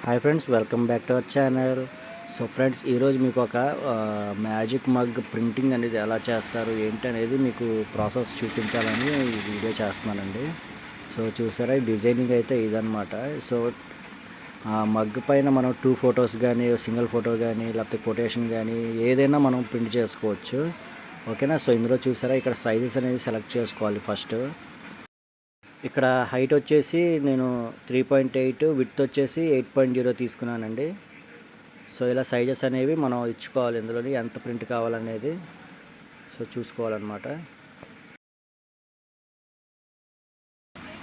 Hi friends, welcome back to our channel. So friends, ఈరోజు మీకు ఒక మ్యాజిక్ మగ్ ప్రింటింగ్ అనేది ఎలా చేస్తారు ఏంటి అనేది మీకు ప్రాసెస్ చూపించాలని ఈ వీడియో చేస్తున్నానండి. సో చూసారా, ఈ డిజైనింగ్ అయితే ఇదనమాట. సో మగ్ పైన మనం 2 ఫొటోస్ కానీ, సింగిల్ ఫోటో కానీ, లేకపోతే కొటేషన్ కానీ ఏదైనా మనం ప్రింట్ చేసుకోవచ్చు. ఓకేనా. సో ఇందులో చూసారా, ఇక్కడ సైజెస్ అనేది సెలెక్ట్ చేసుకోవాలి ఫస్ట్. ఇక్కడ హైట్ వచ్చేసి నేను 3.8, విడ్త్ వచ్చేసి 8.0 తీసుకున్నానండి. సో ఇలా సైజెస్ అనేవి మనం ఇచ్చుకోవాలి, ఇందులోని ఎంత ప్రింట్ కావాలనేది సో చూసుకోవాలన్నమాట.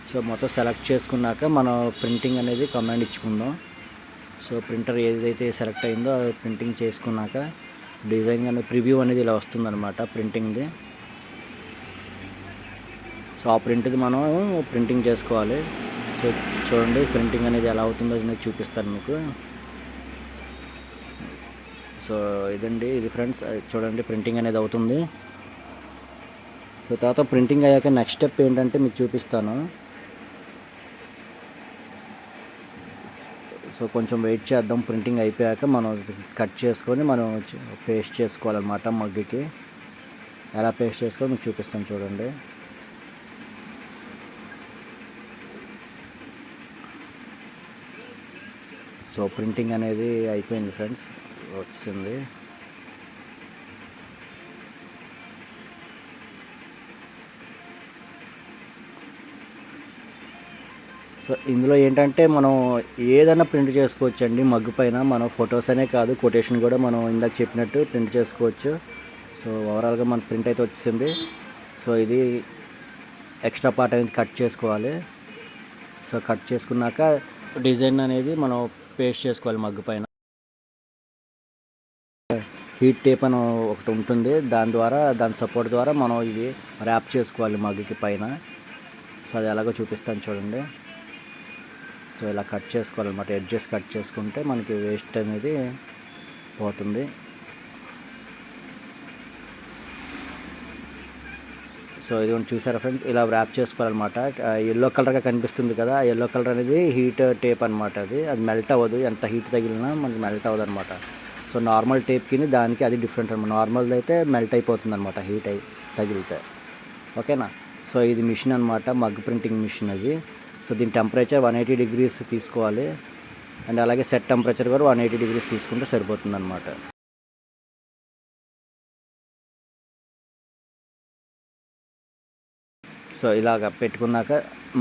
సో మొత్తం సెలెక్ట్ చేసుకున్నాక మనం ప్రింటింగ్ అనేది కమాండ్ ఇచ్చుకుందాం. సో ప్రింటర్ ఏదైతే సెలెక్ట్ అయిందో అది ప్రింటింగ్ చేసుకున్నాక డిజైన్ అనేది ప్రివ్యూ అనేది ఇలా వస్తుందన్నమాట ప్రింటింగ్ది. సో ఆ ప్రింట్ది మనం ప్రింటింగ్ చేసుకోవాలి. సో చూడండి, ప్రింటింగ్ అనేది ఎలా అవుతుందో నేను చూపిస్తాను మీకు. సో ఇదండి, ఇది ఫ్రెండ్స్ చూడండి, ప్రింటింగ్ అనేది అవుతుంది. సో తర్వాత ప్రింటింగ్ అయ్యాక నెక్స్ట్ స్టెప్ ఏంటంటే మీకు చూపిస్తాను. సో కొంచెం వెయిట్ చేద్దాం. ప్రింటింగ్ అయిపోయాక మనం కట్ చేసుకొని మనం పేస్ట్ చేసుకోవాలన్నమాట మగ్గుకి. ఎలా పేస్ట్ చేసుకోవాలో మీకు చూపిస్తాను చూడండి. సో ప్రింటింగ్ అనేది అయిపోయింది ఫ్రెండ్స్, వచ్చింది. సో ఇందులో ఏంటంటే మనం ఏదైనా ప్రింట్ చేసుకోవచ్చండి మగ్గు పైన. మనం ఫొటోస్ అనే కాదు, కొటేషన్ కూడా మనం ఇందాక చెప్పినట్టు ప్రింట్ చేసుకోవచ్చు. సో ఓవరాల్గా మన ప్రింట్ అయితే వచ్చింది. సో ఇది ఎక్స్ట్రా పార్ట్ అనేది కట్ చేసుకోవాలి. సో కట్ చేసుకున్నాక డిజైన్ అనేది మనం పేస్ట్ చేసుకోవాలి మగ్గు పైన. హీట్ టేప్ అని ఒకటి ఉంటుంది, దాని సపోర్ట్ ద్వారా మనం ఇది ర్యాప్ చేసుకోవాలి మగ్గుకి పైన. సో అది ఎలాగో చూపిస్తాను చూడండి. సో ఇలా కట్ చేసుకోవాలన్నమాట. ఎడ్జెస్ కట్ చేసుకుంటే మనకి వేస్ట్ అనేది పోతుంది. సో ఇది చూసారా ఫ్రెండ్స్, ఇలా ర్యాప్ చేసుకోవాలన్నమాట. ఎల్లో కలర్గా కనిపిస్తుంది కదా, ఆ ఎల్లో కలర్ అనేది హీట్ టేప్ అనమాట. అది మెల్ట్ అవ్వదు, ఎంత హీట్ తగిలినా మనకి మెల్ట్ అవ్వదు అనమాట. సో నార్మల్ టేప్కి దానికి అది డిఫరెంట్ అనమాట. నార్మల్ది అయితే మెల్ట్ అయిపోతుంది అనమాట హీట్ తగిలితే. ఓకేనా. సో ఇది మిషన్ అనమాట, మగ్ ప్రింటింగ్ మిషన్ అది. సో దీని టెంపరేచర్ 180 degrees తీసుకోవాలి. అండ్ అలాగే సెట్ టెంపరేచర్ కూడా 180 degrees తీసుకుంటే సరిపోతుంది అనమాట. సో ఇలాగ పెట్టుకున్నాక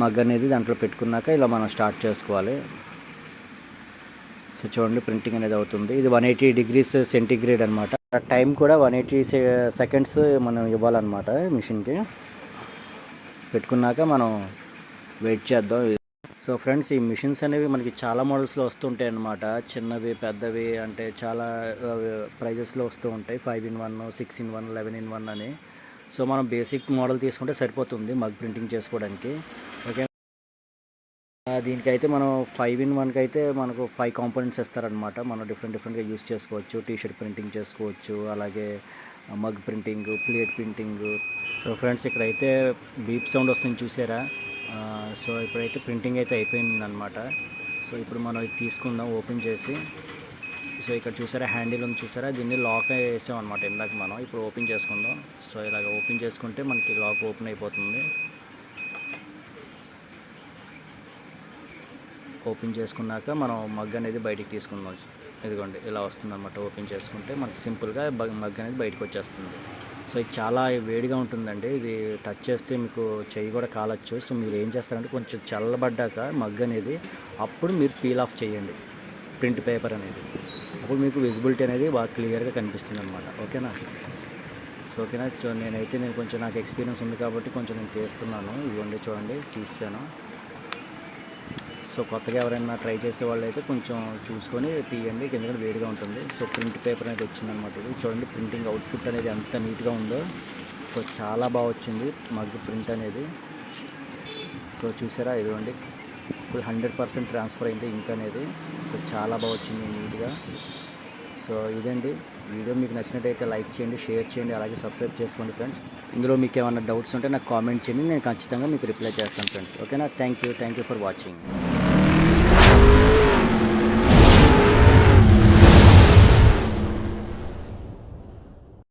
మగ్ అనేది దాంట్లో పెట్టుకున్నాక ఇలా మనం స్టార్ట్ చేసుకోవాలి. సో చూడండి, ప్రింటింగ్ అనేది అవుతుంది. ఇది 180 degrees సెంటీగ్రేడ్ అనమాట. టైం కూడా 180 seconds మనం ఇవ్వాలన్నమాట మిషన్కి. పెట్టుకున్నాక మనం వెయిట్ చేద్దాం. సో ఫ్రెండ్స్, ఈ మిషన్స్ అనేవి మనకి చాలా మోడల్స్లో వస్తుంటాయి అన్నమాట. చిన్నవి, పెద్దవి, అంటే చాలా ప్రైజెస్లో వస్తూ ఉంటాయి. 5-in-1, 6-in-1, 11-in-1 అని. సో మనం బేసిక్ మోడల్ తీసుకుంటే సరిపోతుంది మగ్ ప్రింటింగ్ చేసుకోవడానికి. ఓకే. దీనికైతే మనం 5-in-1కి అయితే మనకు 5 కాంపోనెంట్స్ ఇస్తారనమాట. మనం డిఫరెంట్గా యూస్ చేసుకోవచ్చు. టీషర్ట్ ప్రింటింగ్ చేసుకోవచ్చు, అలాగే mug printing, plate printing. So friends, ఇక్కడైతే బీప్ సౌండ్ వస్తుంది చూసారా. సో ఇప్పుడైతే ప్రింటింగ్ అయితే అయిపోయింది అనమాట. సో ఇప్పుడు మనం ఇది తీసుకుందాం ఓపెన్ చేసి. సో ఇక్కడ చూసారా, హ్యాండిల్ ఉంది చూసారా, దీన్ని లాక్ వేసాం అనమాట ఇందాక మనం. ఇప్పుడు ఓపెన్ చేసుకుందాం. సో ఇలాగ ఓపెన్ చేసుకుంటే మనకి లాక్ ఓపెన్ అయిపోతుంది. ఓపెన్ చేసుకున్నాక మనం మగ్ అనేది బయటికి తీసుకుందాం. ఇదిగోండి, ఇలా వస్తుంది అనమాట. ఓపెన్ చేసుకుంటే మనకి సింపుల్గా మగ్ అనేది బయటకు వచ్చేస్తుంది. సో ఇది చాలా వేడిగా ఉంటుందండి. ఇది టచ్ చేస్తే మీకు చెయ్యి కూడా కాలచ్చు. సో మీరు ఏం చేస్తారంటే కొంచెం చల్లబడ్డాక మగ్ అనేది అప్పుడు మీరు పీల్ ఆఫ్ చేయండి ప్రింట్ పేపర్ అనేది. అప్పుడు మీకు విజిబిలిటీ అనేది బాగా క్లియర్గా కనిపిస్తుంది అనమాట. ఓకేనా. సో ఓకేనా. సో నేను కొంచెం నాకు ఎక్స్పీరియన్స్ ఉంది కాబట్టి కొంచెం నేను తీస్తున్నాను. ఇదిగోండి చూడండి, తీసాను. సో కొత్తగా ఎవరైనా ట్రై చేసే వాళ్ళు అయితే కొంచెం చూసుకొని తీయండి, ఎందుకంటే వేడిగా ఉంటుంది. సో ప్రింట్ పేపర్ అనేది వచ్చిందనమాట. ఇది చూడండి, ప్రింటింగ్ అవుట్పుట్ అనేది ఎంత నీట్గా ఉందో. సో చాలా బాగా వచ్చింది మగ్ ప్రింట్ అనేది. సో చూసారా, ఇదిగోండి, ఇప్పుడు 100% ట్రాన్స్ఫర్ అయింది ఇంక్ అనేది. సో చాలా బాగా వచ్చింది నీట్గా. సో ఇదండి వీడియో. మీకు నచ్చినట్టయితే లైక్ చేయండి, షేర్ చేయండి, అలాగే సబ్స్క్రైబ్ చేసుకోండి ఫ్రెండ్స్. ఇందులో మీకు ఏమైనా డౌట్స్ ఉంటే నాకు కామెంట్ చేయండి, నేను ఖచ్చితంగా మీకు రిప్లై చేస్తాను ఫ్రెండ్స్. ఓకేనా. Thank you for watching.